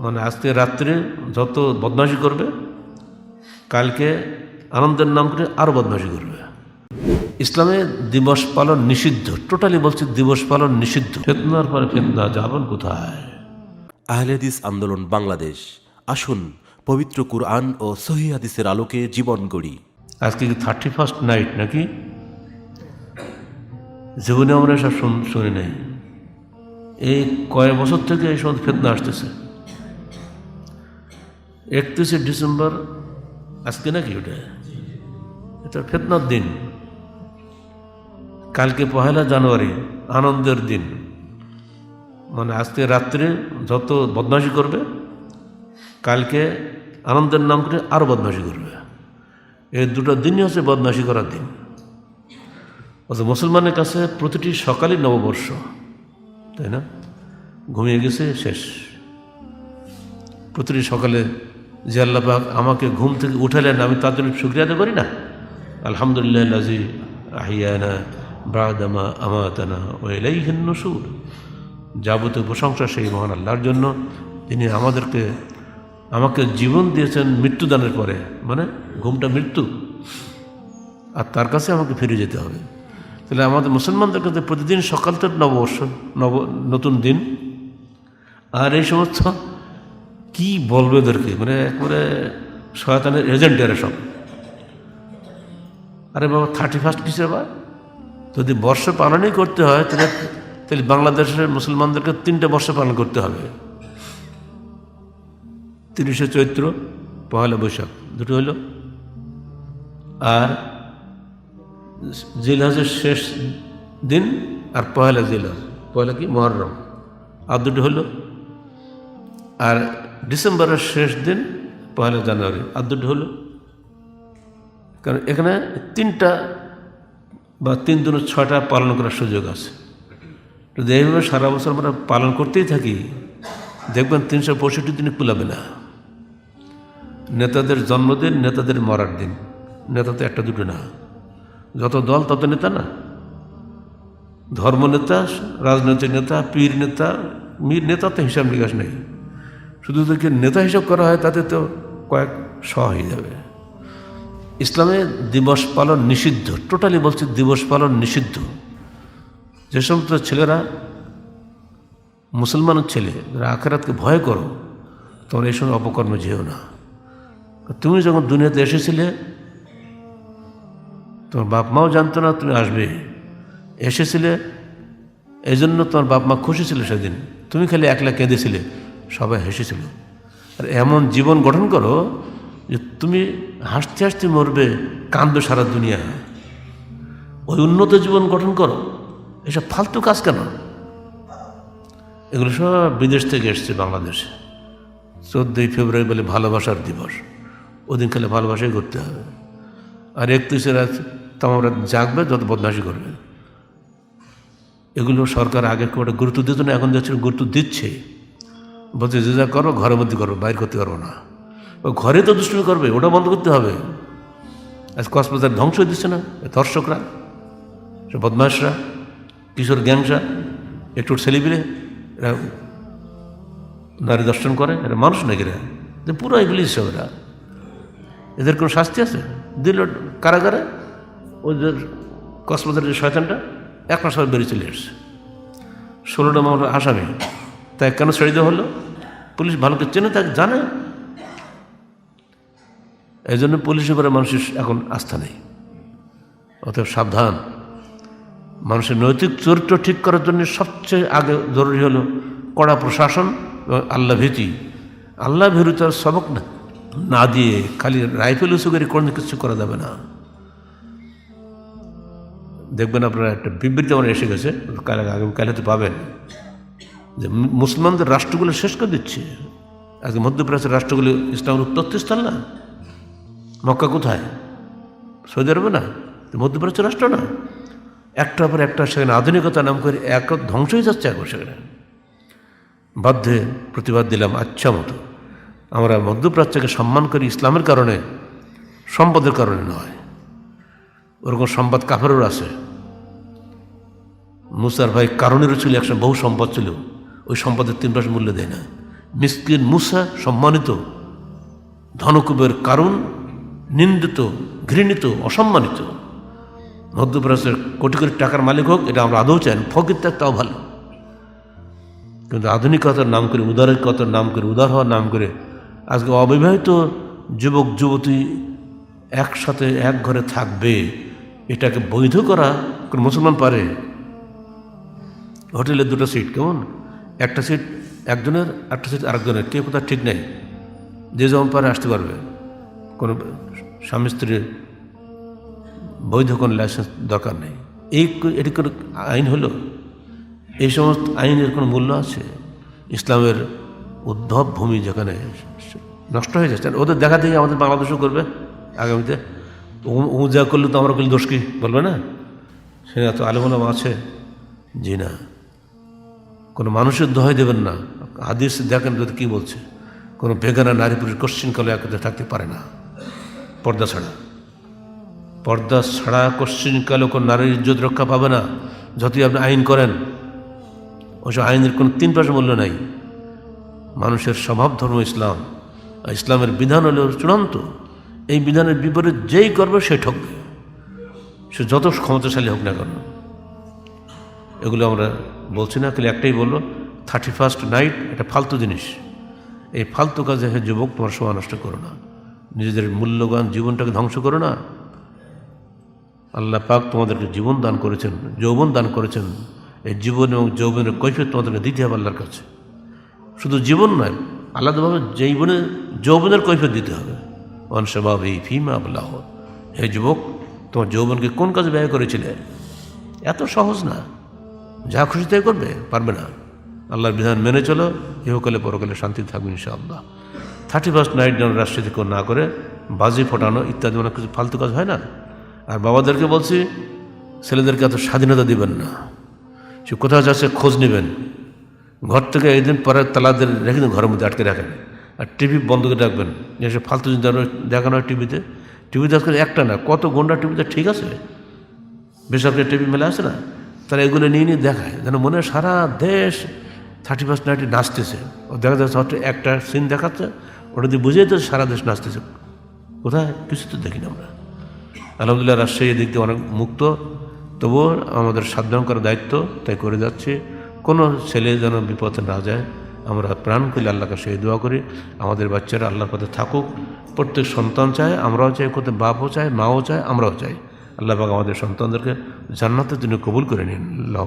মানে আজকে রাত্রে যত বদমাশি করবে কালকে আনন্দের নাম করে আরও বদমাশি করবে। ইসলামে দিবস পালন নিষিদ্ধ, টোটালি বলছে দিবস পালন নিষিদ্ধ। ফেতনার পরে ফেতনা, যাবেন কোথায়? আহলে হাদিস আন্দোলন বাংলাদেশ, আসুন পবিত্র কুরআন ও সহিহ হাদিসের আলোকে জীবন গড়ি। আজকে কি 31st নাইট নাকি? জীবনে আমরা এসব শুনি নাই। এই কয়েক বছর থেকে এই সময় ফেতনা আসতেছে। 31শে ডিসেম্বর আজকে নাকি? এটা ফেতনার দিন। কালকে 1 জানুয়ারি আনন্দের দিন। মানে আজকে রাত্রে যত বদমাশি করবে কালকে আনন্দের নাম করে আরও বদমাশি করবে। এই দুটো দিনই হচ্ছে বদমাশি করার দিন। অথচ মুসলমানের কাছে প্রতিটি সকালই নববর্ষ, তাই না? ঘুমিয়ে গেছে শেষ। প্রতিটি সকালে যে আল্লাহ পাক আমাকে ঘুম থেকে উঠালেন, আমি তার জন্য শুকরিয়া আদায় করি না? আলহামদুলিল্লাহ লাযী আহিয়ানা বা'দা মা আমাতানা ওয়া ইলাইহিন নুশুর। যাবতীয় প্রশংসা সেই মহান আল্লাহর জন্য, তিনি আমাকে জীবন দিয়েছেন মৃত্যুদানের পরে। মানে ঘুমটা মৃত্যু, আর তার কাছে আমাকে ফিরে যেতে হবে। তাহলে আমাদের মুসলমানদের কাছে প্রতিদিন সকাল তো নববর্ষ, নতুন দিন। আর এই সমস্ত কি বলবে ওদেরকে, মানে একবারে শয়তানের এজেন্ট এরা সব। আরে বাবা 31st কিসের বা? যদি বর্ষ পালনই করতে হয় তাহলে বাংলাদেশের মুসলমানদেরকে 3টে বর্ষ পালন করতে হবে। 30শে চৈত্র, 1 বৈশাখ, দুটো হলো। আর জিলহজের শেষ দিন আর 1 জিলহজ, 1 কি মুহররম, আর দুটো হলো। আর ডিসেম্বরের শেষ দিন 1 জানুয়ারি, আর দুটো হলো। কারণ এখানে 3টা বা 3 দিন 6টা পালন করার সুযোগ আছে। যদি এইভাবে সারা বছর আমরা পালন করতেই থাকি, দেখবেন 365 দিনে কুলাবে না। নেতাদের জন্মদিন, নেতাদের মরার দিন, নেতা তো একটা দুটো না, যত দল তত নেতা না। ধর্ম নেতা, রাজনৈতিক নেতা, পীর নেতা, মীর নেতা তো হিসাব নিকাশ নেই। শুধু যদি নেতা হিসাব করা হয় তাতে তো কয়েক শ হয়ে যাবে। ইসলামে দিবস পালন নিষিদ্ধ, টোটালি বলছে দিবস পালন নিষিদ্ধ। যে সমস্ত ছেলেরা মুসলমানের ছেলে, যারা আখিরাতকে ভয় করো, তোমরা এই সময় অপকর্মে যেও না। তুমি যখন দুনিয়াতে এসেছিলে তোমার বাপ মাও জানতো না তুমি আসবে। এসেছিলে এই জন্য তোমার বাপ মা খুশি ছিল সেদিন, তুমি খালি একলা কেঁদেছিলে, সবাই হেসেছিল। আর এমন জীবন গঠন করো যে তুমি হাসতে হাসতে মরবে, কাঁদবে সারা দুনিয়া। ওই উন্নত জীবন গঠন করো। এসব ফালতু কাজ কেন? এগুলো সব বিদেশ থেকে এসছে বাংলাদেশে। 14ই ফেব্রুয়ারি বলে ভালোবাসার দিবস, ওদিন খালি ভালোবাসাই করতে হবে। আর 31শে রাত তোমরা জাগবে, যত বদমাশি করবে। এগুলো সরকার আগে খুব একটা গুরুত্ব দিত না, এখন দেখছি গুরুত্ব দিচ্ছে। বলছে যে যা করো ঘরের মধ্যে করো, বাইর করতে পারবো না। ও ঘরে তো দুষ্টুমি করবে, ওটা বন্ধ করতে হবে। আজ কক্সবাজার ধ্বংস হয়ে দিচ্ছে না দর্শকরা, সে বদমাশরা, কিশোর গ্যাংসরা, একটু ছেলেপিলে, এরা নারী দর্শন করে। এরা মানুষ নাকি? এরা পুরো ইবলিশ সব। এদের কোনো শাস্তি আছে? দিল কারাগারে। ওই যে কক্সবাজারের যে শয়তানটা 1 মাস পর বেরিয়ে চলে এসছে, 16টা মামলার আসামি। তাই কেন ছেড়ে দেওয়া হলো? পুলিশ ভালো করে চেনে, তাকে জানে। এই জন্য পুলিশের উপরে মানুষের এখন আস্থা নেই। অতএব সাবধান। মানুষের নৈতিক চরিত্র ঠিক করার জন্য সবচেয়ে আগে জরুরি হলো কড়া প্রশাসন এবং আল্লাহ ভীতি। আল্লাহ ভীরুতার সবক না দিয়ে খালি রাইফেল উঁচু করে কোনো কিছু করা যাবে না। দেখবেন আপনারা একটা বিবৃতি আমার এসে গেছে, আগামীকালে তো পাবেন, যে মুসলমানদের রাষ্ট্রগুলো শেষ করে দিচ্ছে। আজকে মধ্যপ্রাচ্যের রাষ্ট্রগুলো ইসলামের উত্তরস্থল না? মক্কা কোথায়? সৌদি আরবে না? মধ্যপ্রাচ্য রাষ্ট্র না? একটার পর একটা সেখানে আধুনিকতা নাম করে এক ধ্বংস হয়ে যাচ্ছে এখন সেখানে। বাধ্যে প্রতিবাদ দিলাম আচ্ছা মতো। আমরা মধ্যপ্রাচ্যকে সম্মান করি ইসলামের কারণে, সম্পদের কারণে নয়। ওরকম সম্পদ কাফেরও আছে। মুসার ভাই কারণেরও ছিল, একসময় বহু সম্পদ ছিল, ওই সম্পদের 3 মূল্য দেয় না। মিসকিন মুসা সম্মানিত, ধনকুবের কারণ নিন্দিত, ঘৃণিত, অসম্মানিত। মধ্যপ্রাচ্যের কোটি কোটি টাকার মালিক হোক, এটা আমরা আদৌ চাই না। ফকির থাক তাও ভালো, কিন্তু আধুনিকতার নাম করে, উদারতার নাম করে, উদার হওয়ার নাম করে আজকে অবিবাহিত যুবক যুবতী একসাথে এক ঘরে থাকবে, এটাকে বৈধ করা কোন মুসলমান পারে? হোটেলে দুটো সিট, কেমন একটা সিট একজনের, একটা সিট আরেকজনের, কে কোথাও ঠিক নেই। যে যেমন পারে আসতে পারবে, কোনো স্বামী স্ত্রীর বৈধ কোনো লাইসেন্স দরকার নেই। এটি কোনো আইন হলো? এই সমস্ত আইনের কোনো মূল্য আছে? ইসলামের উদ্ভব ভূমি যেখানে নষ্ট হয়ে যাচ্ছে, ওদের দেখা দেখি আমাদের বাংলাদেশও করবে আগামীতে। ও যা করলে তো আমরা করলে দোষ কি বলবে না? সে এত আলেম আছে। জি না, কোনো মানুষের দোহাই দেবেন না। হাদিস দেখেন যদি কী বলছে, কোনো বেগানা নারী পুরুষ কোশ্চিনকালে একসাথে থাকতে পারে না পর্দা ছাড়া। পর্দা ছাড়া কোশ্চিনকালে কোনো নারীর ইজ্জত রক্ষা পাবে না, যতই আপনি আইন করেন। ওইসব আইনের কোনো 3 মূল্য নাই। মানুষের স্বভাব ধর্ম ইসলাম, ইসলামের বিধান হলো চূড়ান্ত। এই বিধানের বিপরীত যেই করবে সে ঠকবে, সে যত ক্ষমতাশালী হোক না কেন। এগুলো আমরা বলছি না, খালি একটাই বললো, 31st নাইট এটা ফালতু জিনিস। এই ফালতু কাজে হে যুবক তোমার সময় নষ্ট করো না, নিজেদের মূল্যবান জীবনটাকে ধ্বংস করো না। আল্লাহ পাক তোমাদেরকে জীবন দান করেছেন, যৌবন দান করেছেন। এই জীবন এবং যৌবনের কৈফিয়ত তোমাদেরকে দিতে হবে আল্লাহর কাছে। শুধু জীবন নয়, আলাদাভাবে যৌবনের কৈফিয়ত দিতে হবে। অনসবাব এই ফিমা আল্লাহ, হে যুবক তোমার যৌবনকে কোন কাজে ব্যয় করেছিলে? এত সহজ না, যা খুশি তাই করবে, পারবে না। আল্লাহর বিধান মেনে চলো, ইহকালে পরকালে শান্তি থাকবে ইনশাআল্লাহ। 31st নাইট যেন রাষ্ট্রীয় কেউ না করে, বাজি ফোটানো ইত্যাদি অনেক কিছু ফালতু কাজ হয় না। আর বাবাদেরকে বলছি, ছেলেদেরকে এত স্বাধীনতা দিবেন না। সে কোথাও যাচ্ছে খোঁজ নেবেন, ঘর থেকে একদিন পরে তালাদের রেখে দিন, ঘরের মধ্যে আটকে রাখেন। আর টিভি বন্ধ করে রাখবেন, যেসব ফালতু জিনিস দেখানো হয় টিভিতে আজকাল একটা না, কত গন্ডা টিভিতে, ঠিক আছে, বেসরকারি টিভি মেলা আছে না, তারা এগুলো নিয়ে নিয়ে দেখায়, যেন মনে হয় সারা দেশ 31st নাইটে নাচতেছে। ও দেখা যাচ্ছে হয়তো একটা সিন দেখাচ্ছে, ওটা দিয়ে বুঝেই তো সারা দেশ নাচতেছে। কোথায়? কিছু তো দেখি না আমরা। আলহামদুলিল্লাহ রাজশাহী দিক দিয়ে অনেক মুক্ত, তবুও আমাদের সাবধান করার দায়িত্ব তাই করে যাচ্ছে। কোনো ছেলে যেন বিপদে না যায়, আমরা প্রাণ করলে আল্লাহর কাছে দোয়া করি আমাদের বাচ্চারা আল্লাহর পথে থাকুক। প্রত্যেক সন্তান চায়, আমরাও চাই, কোথাও বাপও চায়, মাও চায়, আমরাও চাই। আল্লাহ পাক আমাদের সন্তানদেরকে জান্নাতের জন্য কবুল করে নিন। আল্লাহ